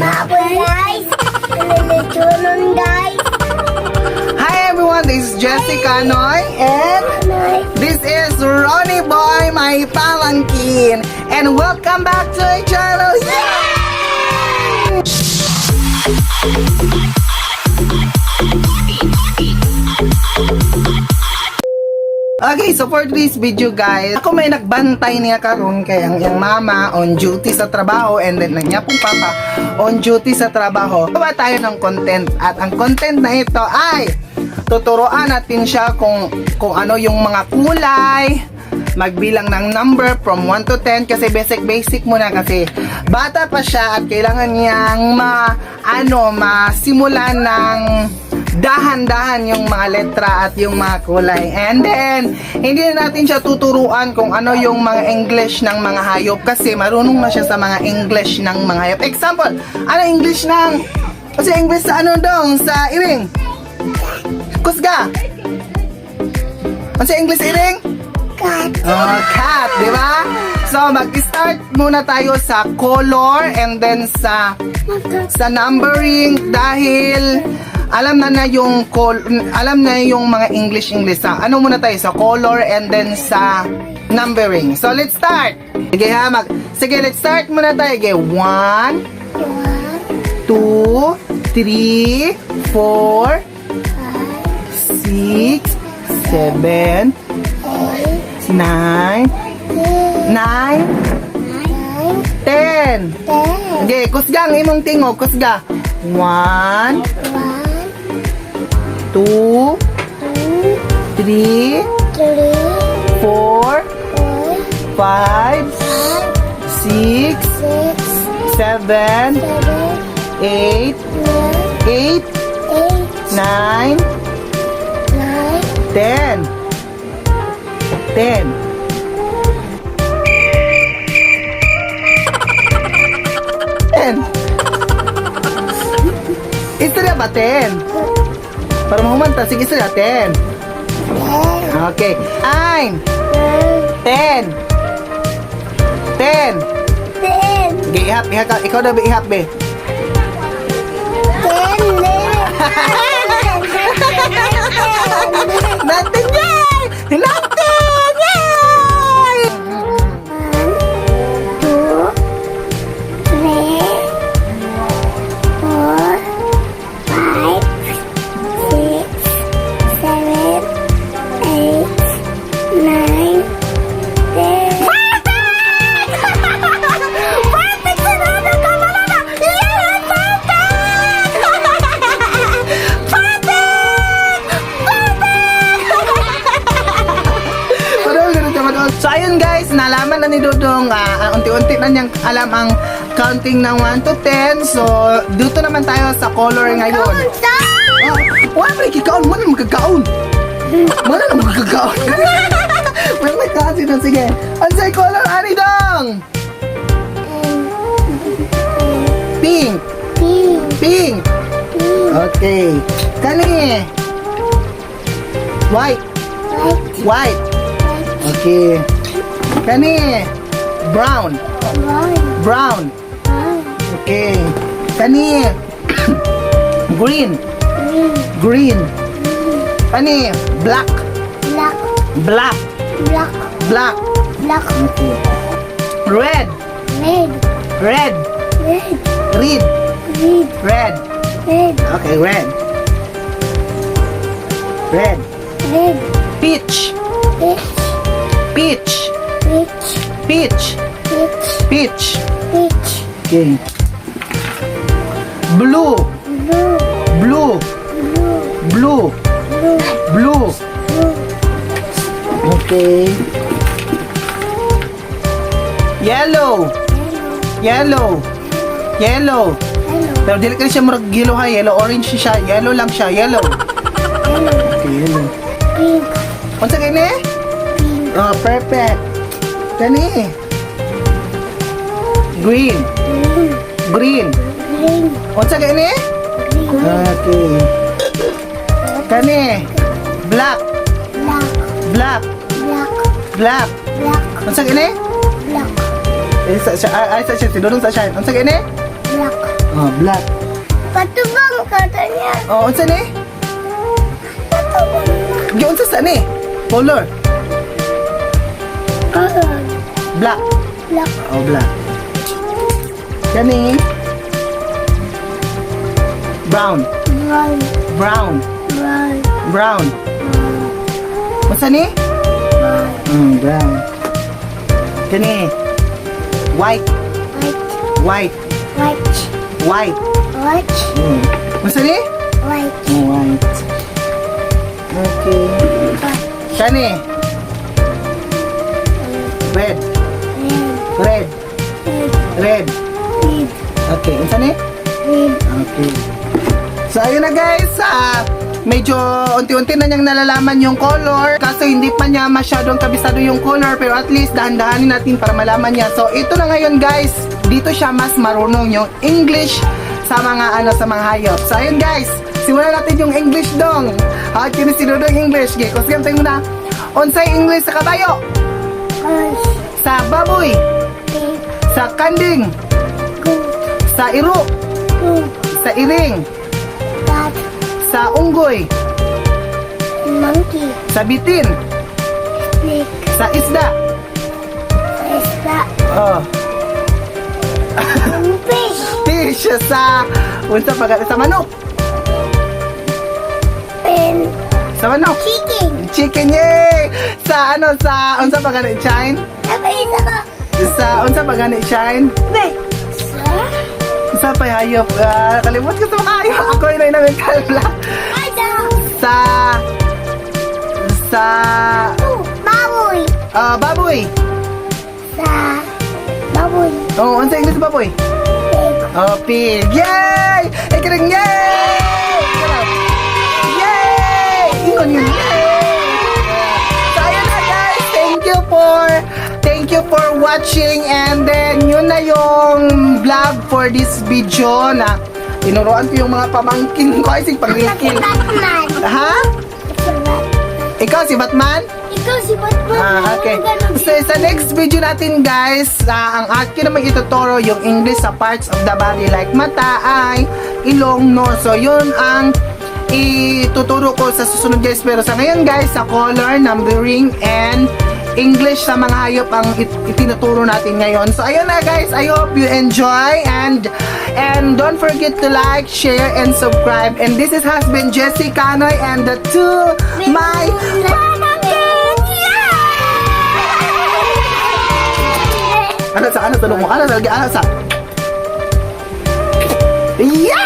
guys. Guys. Hi everyone, this is Jessica Noy and this is Ronnie Boy, my palangkin. And welcome back to our channel. Yay! Okay, so for this video guys, ako may nagbantay niya karon kay ang iyang mama on duty sa trabaho and then ang niya pong papa on duty sa trabaho. Gawa tayo ng content at ang content na ito ay tuturuan natin siya kung ano yung mga kulay, magbilang ng number from 1 to 10 kasi basic muna kasi bata pa siya at kailangan niyang masimulan ng dahan-dahan yung mga letra at yung mga kulay. And then, hindi na natin siya tuturuan kung ano yung mga English ng mga hayop kasi marunong na siya sa mga English ng mga hayop. Example, ano English ng... Kasi English sa ano dong? Sa iring? Kusga? Ano sa English iring? Cat. Oh, cat, di ba? So, mag-start muna tayo sa color and then sa numbering dahil alam na yung mga English sa ano muna tayo sa color and then sa numbering. So let's start. Sige, let's start muna tayo. Okay, 1 2 3 4 5 6 7 8 9 10 Okay, kusga ang imong tingog, kusga. 1 2 3 4 5 6 7 8 9 10 Istorya ba 10? Para mahumanta, sige sila, 10. Okay. 9 10 Okay, ihap. Ikaw na ba ihap, be? 10 Natin yan! Natin! Yay! 1, 2, 3, 4, 5, 6, 7, 8, 9, 10. So ayun guys, nalaman na ni Dudong unti-unti na niyang alam ang counting ng 1 to 10. So dito naman tayo sa color ngayon. Wala kikaon, wala magkakaon. Wala na magkakaon. Wala magkakaon na, sige. Ansay color, ani dong? Pink. Pink. Okay. Kani? White. Okay. Kani? Brown. Okay. Kani? Green. Kani? Black. Okay. Red. Okay, red. Peach. Okay. Blue. Okay. Yellow. Pero dili ka siya murag yellow ha, yellow orange siya, yellow lang siya, yellow. Okay, yellow. Pink. Unsa kini? Oh, perfect. Kani? Green. Unsa kini? Okay. Kani? Black. Unsa kini? Black. Ay sa siya tinulong sa siya. Unsa kini? Black. Oh, black. Patubang katanya. Oh, unsa ni? Patubang. Gi unsa sa ni? Color. Color. Black. Black. Oh, black. Kani? Brown. Brown. Brown. Brown. Brown. Unsa ni? Brown. Brown. Kani? White. White. White. White. White. White. Unsa ni? White. White. Okay. White. Kani? Red. Red. Red. Red. Red. Red. Okay. Unsa ni? Red. Okay. So, ayun na guys. Medyo unti-unti na niyang nalalaman yung color. Kaso hindi pa niya masyadong kabisado yung color. Pero at least dahan-dahanin natin para malaman niya. So, ito na ngayon guys. Dito siya mas marunong yung English sa mga sa mga hayop. So, ayun guys. Simulan natin yung English dong. Kinisinunod yung English. Okay, kasi tayo muna. Unsay English sa kabayo? Horse. Sa baboy? Pig. Sa kanding? Goat. Sa iro? Pig. Sa iring? Cat. Sa unggoy? Monkey. Sa bitin? Snake. Sa isda? Isda. Oh. Fish. Fish sa sa manok. Pen. Sa manok. Chicken. Chicken yay. Sa unsa pa gani shine? Apa isa ka? Sa unsa pa gani shine? Sa? Sa pa hayop. Kalimot ko sa mga hayop. Ako yun ay namin kalbla. Ada. Sa Baboy. baboy. Sa baboy. Oh, unsa English sa baboy? Pig. Oh, pig. Yay! Ikiring yay! Yay! Ingon yun. So, ayun na guys. Thank you for watching. And then, yun na yung vlog for this video na tinuruan ko yung mga pamangkin ko. Ay, pangrikin. Batman. Ha? Ikaw si Batman? Ikaw si Batman. Okay. So, sa next video natin guys, ang akin naman ituturo yung English sa parts of the body like mata, eye, ilong, nose. So, yun ang ituturo ko sa susunod guys. Pero sa ngayon guys, sa color, numbering, and English sa mga hayop ang itinuturo natin ngayon. So, ayun na guys. I hope you enjoy and don't forget to like, share, and subscribe. And this has been Jessie Canoy and the two my ano sa tulong mo? Ano sa? Yeah!